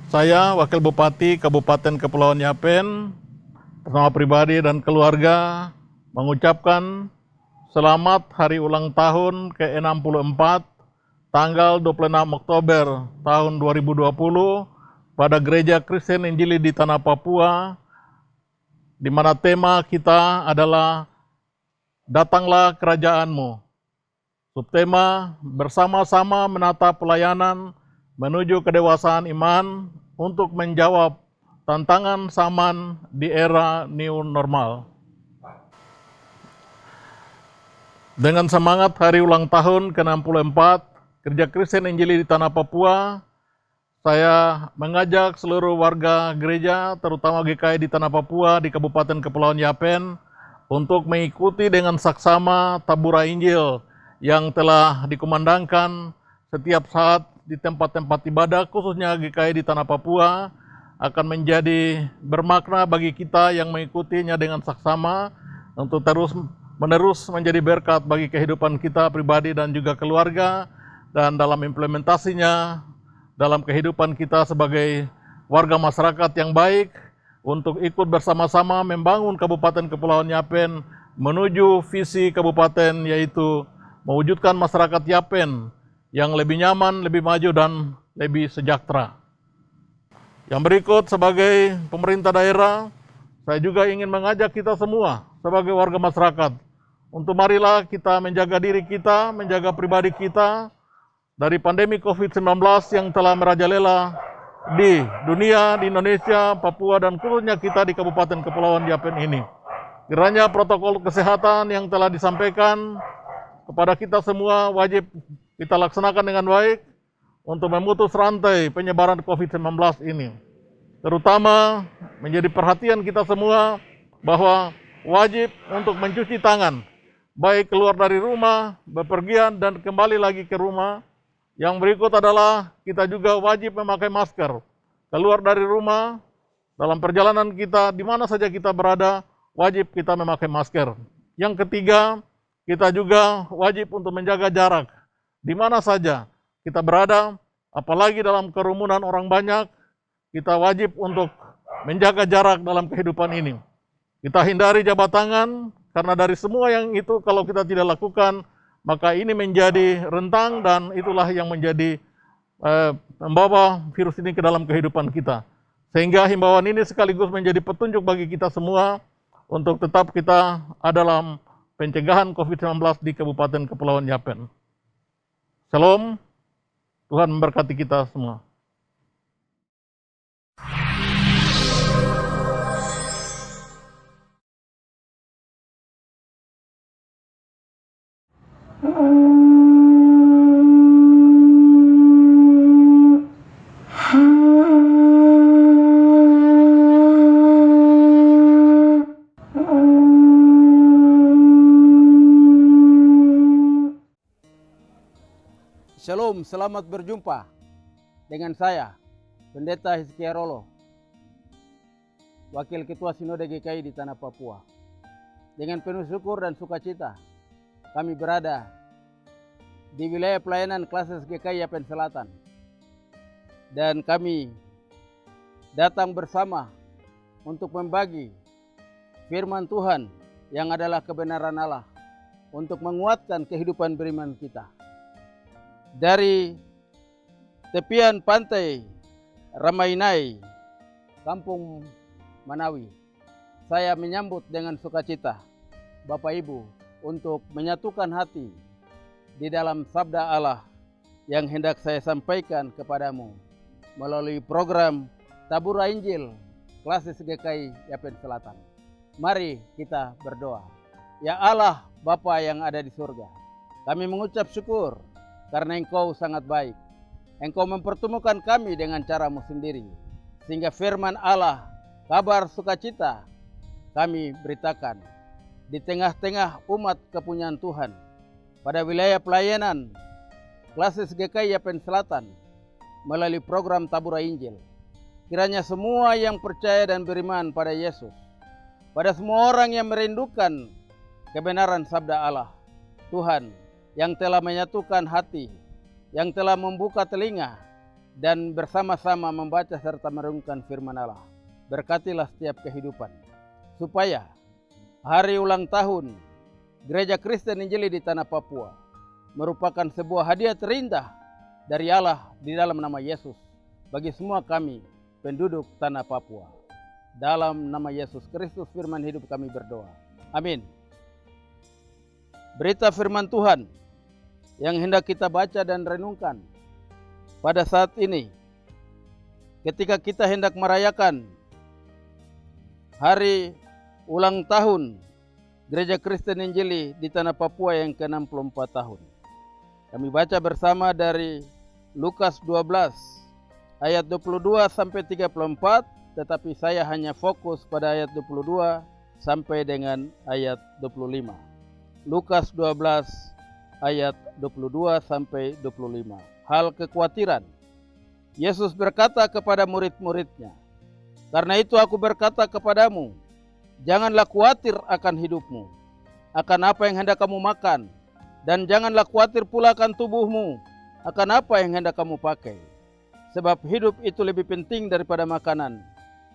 Saya, Wakil Bupati Kabupaten Kepulauan Yapen, bersama pribadi dan keluarga, mengucapkan selamat Hari Ulang Tahun ke-64, tanggal 26 Oktober tahun 2020, pada Gereja Kristen Injili di Tanah Papua, di mana tema kita adalah Datanglah Kerajaan-Mu. Subtema bersama-sama menata pelayanan menuju kedewasaan iman untuk menjawab tantangan zaman di era new normal. Dengan semangat hari ulang tahun ke-64 Gereja Kristen Injili di Tanah Papua, saya mengajak seluruh warga gereja, terutama GKI di Tanah Papua di Kabupaten Kepulauan Yapen, untuk mengikuti dengan saksama tabura Injil yang telah dikumandangkan setiap saat di tempat-tempat ibadah, khususnya GKI di Tanah Papua, akan menjadi bermakna bagi kita yang mengikutinya dengan saksama untuk terus-menerus menjadi berkat bagi kehidupan kita pribadi dan juga keluarga, dan dalam implementasinya dalam kehidupan kita sebagai warga masyarakat yang baik untuk ikut bersama-sama membangun Kabupaten Kepulauan Yapen menuju visi kabupaten, yaitu mewujudkan masyarakat Yapen yang lebih nyaman, lebih maju, dan lebih sejahtera. Yang berikut, sebagai pemerintah daerah, saya juga ingin mengajak kita semua sebagai warga masyarakat untuk marilah kita menjaga diri kita, menjaga pribadi kita dari pandemi COVID-19 yang telah merajalela di dunia, di Indonesia, Papua, dan khususnya kita di Kabupaten Kepulauan Yapen ini. Kiranya protokol kesehatan yang telah disampaikan kepada kita semua wajib kita laksanakan dengan baik untuk memutus rantai penyebaran COVID-19 ini. Terutama menjadi perhatian kita semua bahwa wajib untuk mencuci tangan, baik keluar dari rumah, bepergian, dan kembali lagi ke rumah. Yang berikut adalah kita juga wajib memakai masker. Keluar dari rumah, dalam perjalanan kita, di mana saja kita berada, wajib kita memakai masker. Yang ketiga, kita juga wajib untuk menjaga jarak. Di mana saja kita berada, apalagi dalam kerumunan orang banyak, kita wajib untuk menjaga jarak dalam kehidupan ini. Kita hindari jabat tangan, karena dari semua yang itu kalau kita tidak lakukan, maka ini menjadi rentang dan itulah yang menjadi membawa virus ini ke dalam kehidupan kita. Sehingga himbauan ini sekaligus menjadi petunjuk bagi kita semua untuk tetap kita ada dalam pencegahan COVID-19 di Kabupaten Kepulauan Yapen. Shalom, Tuhan memberkati kita semua. Shalom, selamat berjumpa dengan saya, Pendeta Hizkia Rolo, Wakil Ketua Sinode GKI di Tanah Papua. Dengan penuh syukur dan sukacita, kami berada di wilayah pelayanan Klases GKI Yapen Selatan. Dan kami datang bersama untuk membagi firman Tuhan yang adalah kebenaran Allah untuk menguatkan kehidupan beriman kita. Dari tepian pantai Ramainai, Kampung Manawi, saya menyambut dengan sukacita Bapak Ibu untuk menyatukan hati di dalam sabda Allah yang hendak saya sampaikan kepadamu melalui program Tabura Injil Klases GKI Yapen Selatan. Mari kita berdoa. Ya Allah Bapa yang ada di surga, kami mengucap syukur karena Engkau sangat baik. Engkau mempertemukan kami dengan cara-Mu sendiri, sehingga firman Allah, kabar sukacita, kami beritakan di tengah-tengah umat kepunyaan Tuhan pada wilayah pelayanan Klases GKI Yapen Selatan melalui program Tabura Injil. Kiranya semua yang percaya dan beriman pada Yesus, pada semua orang yang merindukan kebenaran sabda Allah, Tuhan yang telah menyatukan hati, yang telah membuka telinga, dan bersama-sama membaca serta merenungkan firman Allah. Berkatilah setiap kehidupan, supaya hari ulang tahun Gereja Kristen Injili di Tanah Papua merupakan sebuah hadiah terindah dari Allah di dalam nama Yesus bagi semua kami penduduk Tanah Papua. Dalam nama Yesus Kristus firman hidup kami berdoa. Amin. Berita firman Tuhan yang hendak kita baca dan renungkan pada saat ini, ketika kita hendak merayakan hari ulang tahun Gereja Kristen Injili di Tanah Papua yang ke-64 tahun. Kami baca bersama dari Lukas 12 ayat 22 sampai 34, tetapi saya hanya fokus pada ayat 22 sampai dengan ayat 25. Lukas 12 ayat 22 sampai 25. Hal kekhawatiran. Yesus berkata kepada murid-muridnya, "Karena itu aku berkata kepadamu, janganlah khawatir akan hidupmu, akan apa yang hendak kamu makan, dan janganlah khawatir pula akan tubuhmu, akan apa yang hendak kamu pakai. Sebab hidup itu lebih penting daripada makanan,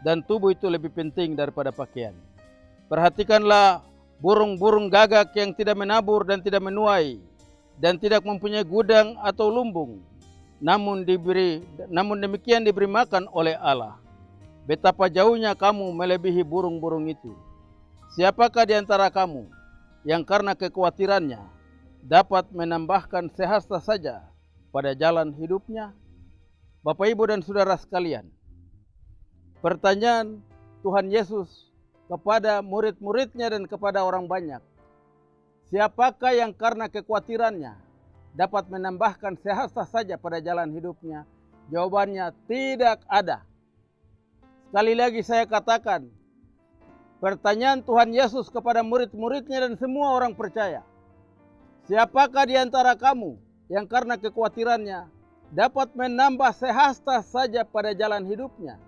dan tubuh itu lebih penting daripada pakaian. Perhatikanlah burung-burung gagak yang tidak menabur dan tidak menuai, dan tidak mempunyai gudang atau lumbung, namun demikian diberi makan oleh Allah. Betapa jauhnya kamu melebihi burung-burung itu. Siapakah di antara kamu yang karena kekhawatirannya dapat menambahkan sehasta saja pada jalan hidupnya?" Bapak, Ibu, dan Saudara sekalian, pertanyaan Tuhan Yesus kepada murid-muridnya dan kepada orang banyak, siapakah yang karena kekhawatirannya dapat menambahkan sehasta saja pada jalan hidupnya? Jawabannya tidak ada. Sekali lagi saya katakan, pertanyaan Tuhan Yesus kepada murid-muridnya dan semua orang percaya, siapakah di antara kamu yang karena kekhawatirannya dapat menambah sehasta saja pada jalan hidupnya?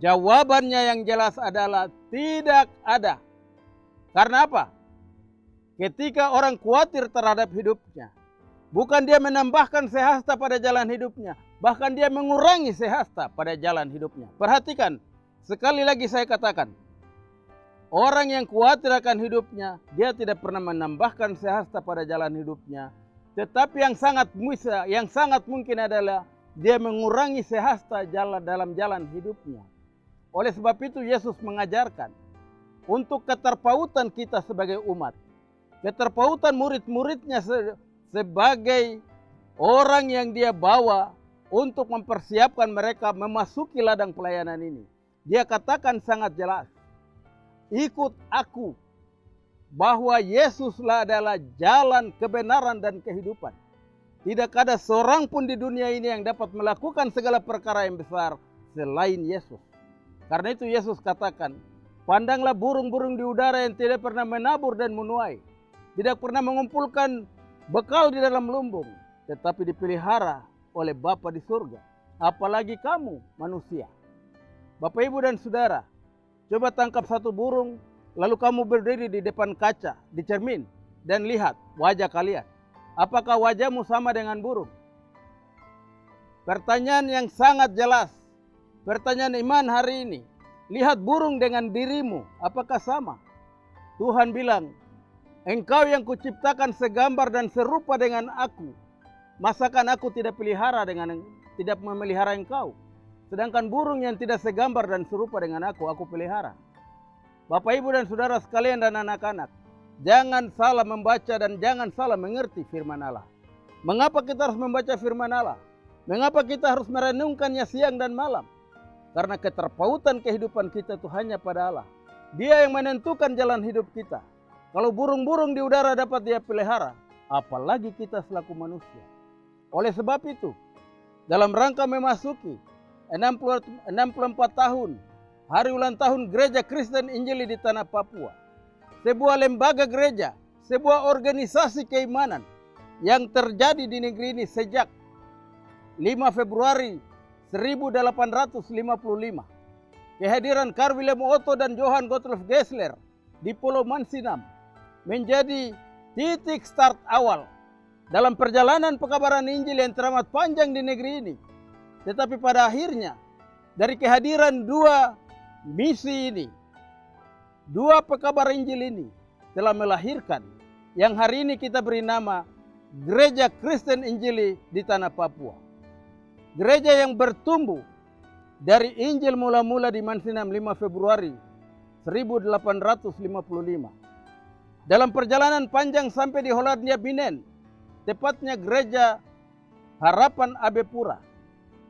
Jawabannya yang jelas adalah tidak ada. Karena apa? Ketika orang khawatir terhadap hidupnya, bukan dia menambahkan sehasta pada jalan hidupnya, bahkan dia mengurangi sehasta pada jalan hidupnya. Perhatikan, sekali lagi saya katakan, orang yang khawatir akan hidupnya, dia tidak pernah menambahkan sehasta pada jalan hidupnya. Tetapi yang sangat mungkin adalah dia mengurangi sehasta dalam jalan hidupnya. Oleh sebab itu Yesus mengajarkan untuk keterpautan kita sebagai umat, keterpautan murid-muridnya sebagai orang yang dia bawa untuk mempersiapkan mereka memasuki ladang pelayanan ini. Dia katakan sangat jelas, "Ikut aku, bahwa Yesuslah adalah jalan kebenaran dan kehidupan. Tidak ada seorang pun di dunia ini yang dapat melakukan segala perkara yang besar selain Yesus." Karena itu Yesus katakan, "Pandanglah burung-burung di udara yang tidak pernah menabur dan menuai, tidak pernah mengumpulkan bekal di dalam lumbung, tetapi dipelihara oleh Bapa di surga. Apalagi kamu manusia." Bapak, Ibu, dan Saudara, coba tangkap satu burung, lalu kamu berdiri di depan kaca, di cermin, dan lihat wajah kalian. Apakah wajahmu sama dengan burung? Pertanyaan yang sangat jelas, pertanyaan iman hari ini. Lihat burung dengan dirimu, apakah sama? Tuhan bilang, "Engkau yang kuciptakan segambar dan serupa dengan aku. Masakan aku tidak memelihara engkau? Sedangkan burung yang tidak segambar dan serupa dengan aku pelihara." Bapak, Ibu, dan Saudara sekalian dan anak-anak, jangan salah membaca dan jangan salah mengerti firman Allah. Mengapa kita harus membaca firman Allah? Mengapa kita harus merenungkannya siang dan malam? Karena keterpautan kehidupan kita itu hanya pada Allah. Dia yang menentukan jalan hidup kita. Kalau burung-burung di udara dapat dia pelihara, apalagi kita selaku manusia. Oleh sebab itu, dalam rangka memasuki 64 tahun hari ulang tahun Gereja Kristen Injili di Tanah Papua, sebuah lembaga gereja, sebuah organisasi keimanan yang terjadi di negeri ini sejak 5 Februari 1855. Kehadiran Karl Wilhelm Otto dan Johann Gottlob Gessler di Pulau Mansinam menjadi titik start awal dalam perjalanan pekabaran Injil yang teramat panjang di negeri ini. Tetapi pada akhirnya, dari kehadiran dua misi ini, dua pekabar Injil ini telah melahirkan yang hari ini kita beri nama Gereja Kristen Injili di Tanah Papua. Gereja yang bertumbuh dari Injil mula-mula di Mansinam 5 Februari 1855. Dalam perjalanan panjang sampai di Hollandia Binen, tepatnya Gereja Harapan Abepura,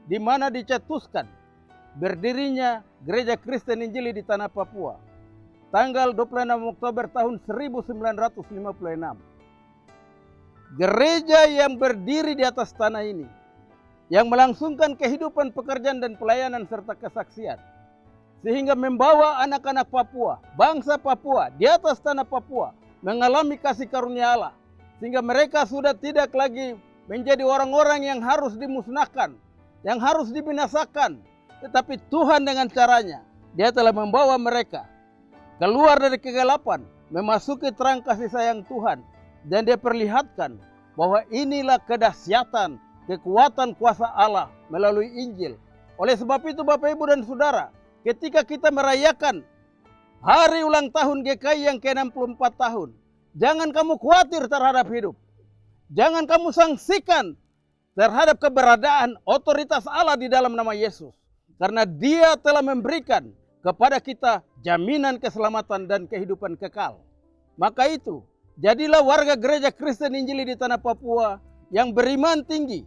di mana dicetuskan berdirinya Gereja Kristen Injili di Tanah Papua, tanggal 26 Oktober tahun 1956. Gereja yang berdiri di atas tanah ini, yang melangsungkan kehidupan pekerjaan dan pelayanan serta kesaksian, sehingga membawa anak-anak Papua, bangsa Papua di atas tanah Papua mengalami kasih karunia Allah, sehingga mereka sudah tidak lagi menjadi orang-orang yang harus dimusnahkan, yang harus dibinasakan, tetapi Tuhan dengan caranya, Dia telah membawa mereka keluar dari kegelapan, memasuki terang kasih sayang Tuhan, dan Dia perlihatkan bahwa inilah kedahsyatan, kekuatan kuasa Allah melalui Injil. Oleh sebab itu Bapak Ibu dan Saudara, ketika kita merayakan hari ulang tahun GKI yang ke-64 tahun, jangan kamu khawatir terhadap hidup. Jangan kamu sangsikan terhadap keberadaan otoritas Allah di dalam nama Yesus. Karena Dia telah memberikan kepada kita jaminan keselamatan dan kehidupan kekal. Maka itu, jadilah warga Gereja Kristen Injili di Tanah Papua yang beriman tinggi,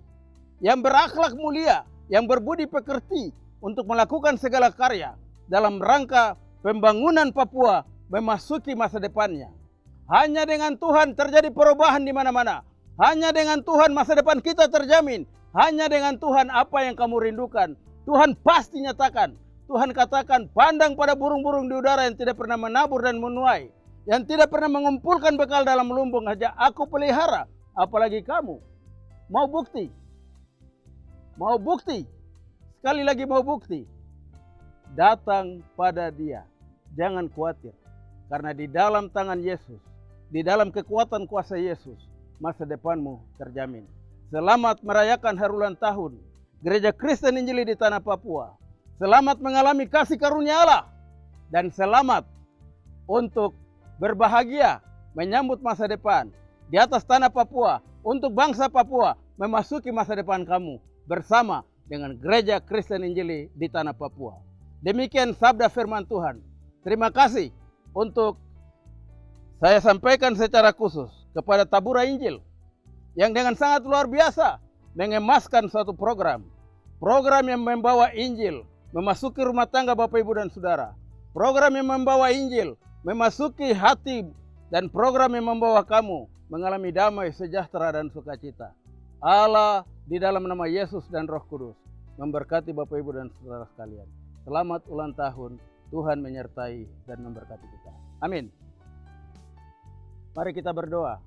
yang berakhlak mulia, yang berbudi pekerti untuk melakukan segala karya dalam rangka pembangunan Papua memasuki masa depannya. Hanya dengan Tuhan terjadi perubahan di mana-mana. Hanya dengan Tuhan masa depan kita terjamin. Hanya dengan Tuhan apa yang kamu rindukan, Tuhan pasti nyatakan. Tuhan katakan, pandang pada burung-burung di udara yang tidak pernah menabur dan menuai, yang tidak pernah mengumpulkan bekal dalam lumbung, saja aku pelihara. Apalagi kamu. Mau bukti? Mau bukti? Sekali lagi mau bukti? Datang pada Dia. Jangan khawatir. Karena di dalam tangan Yesus, di dalam kekuatan kuasa Yesus, masa depanmu terjamin. Selamat merayakan hari ulang tahun Gereja Kristen Injili di Tanah Papua. Selamat mengalami kasih karunia Allah. Dan selamat untuk berbahagia menyambut masa depan di atas tanah Papua. Untuk bangsa Papua memasuki masa depan kamu bersama dengan Gereja Kristen Injili di Tanah Papua. Demikian sabda firman Tuhan. Terima kasih untuk saya sampaikan secara khusus kepada Tabura Injil yang dengan sangat luar biasa mengemaskan suatu program yang membawa Injil memasuki rumah tangga Bapak Ibu dan Saudara. Program yang membawa Injil memasuki hati dan program yang membawa kamu mengalami damai, sejahtera dan sukacita. Allah di dalam nama Yesus dan Roh Kudus memberkati Bapak Ibu dan Saudara sekalian. Selamat ulang tahun, Tuhan menyertai dan memberkati kita. Amin. Mari kita berdoa.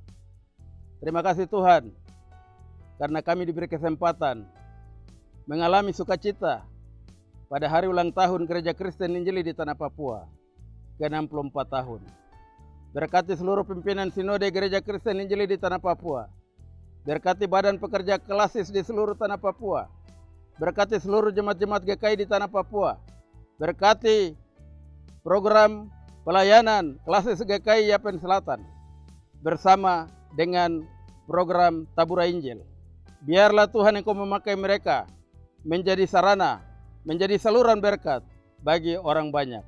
Terima kasih Tuhan, karena kami diberi kesempatan mengalami sukacita pada hari ulang tahun Gereja Kristen Injili di Tanah Papua ke-64 tahun. Berkati seluruh pimpinan Sinode Gereja Kristen Injili di Tanah Papua. Berkati badan pekerja klasis di seluruh Tanah Papua. Berkati seluruh jemaat-jemaat GKI di Tanah Papua. Berkati program pelayanan klasis GKI Yapen Selatan bersama dengan program Tabura Injil. Biarlah Tuhan Engkau memakai mereka menjadi sarana, menjadi saluran berkat bagi orang banyak,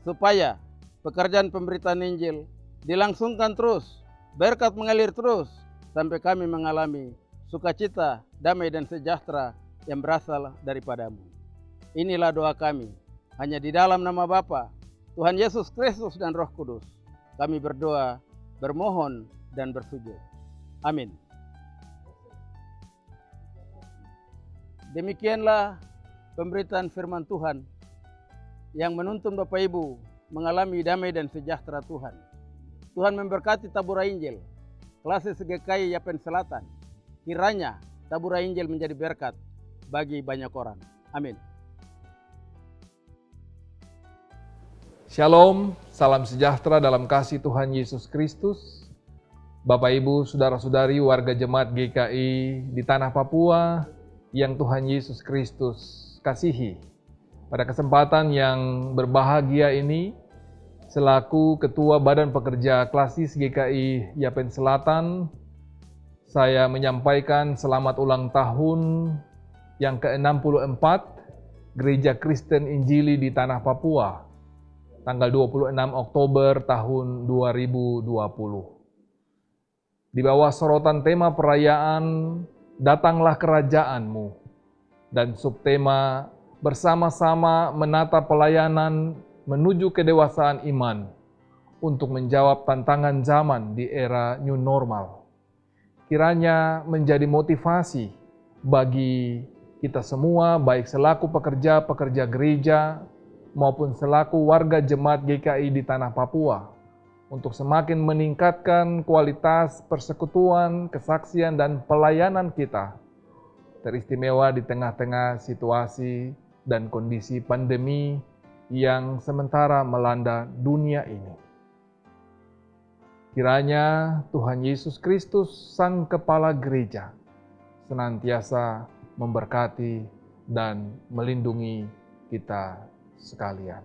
supaya pekerjaan pemberitaan Injil dilangsungkan terus, berkat mengalir terus, sampai kami mengalami sukacita, damai dan sejahtera yang berasal daripadamu. Inilah doa kami, hanya di dalam nama Bapa, Tuhan Yesus Kristus dan Roh Kudus, kami berdoa, bermohon dan bersujud. Amin. Demikianlah pemberitaan firman Tuhan yang menuntun Bapak Ibu mengalami damai dan sejahtera Tuhan. Tuhan memberkati Tabura Injil, klasis GKI Yapen Selatan. Kiranya Tabura Injil menjadi berkat bagi banyak orang. Amin. Shalom, salam sejahtera dalam kasih Tuhan Yesus Kristus. Bapak Ibu, Saudara-saudari warga jemaat GKI di Tanah Papua, yang Tuhan Yesus Kristus kasihi. Pada kesempatan yang berbahagia ini, selaku Ketua Badan Pekerja Klasis GKI Yapen Selatan, saya menyampaikan selamat ulang tahun yang ke-64 Gereja Kristen Injili di Tanah Papua, tanggal 26 Oktober tahun 2020. Di bawah sorotan tema perayaan Datanglah Kerajaan-Mu dan subtema bersama-sama menata pelayanan menuju kedewasaan iman untuk menjawab tantangan zaman di era new normal. Kiranya menjadi motivasi bagi kita semua, baik selaku pekerja-pekerja gereja maupun selaku warga jemaat GKI di Tanah Papua, untuk semakin meningkatkan kualitas persekutuan, kesaksian, dan pelayanan kita, teristimewa di tengah-tengah situasi dan kondisi pandemi yang sementara melanda dunia ini. Kiranya Tuhan Yesus Kristus, Sang Kepala Gereja, senantiasa memberkati dan melindungi kita sekalian.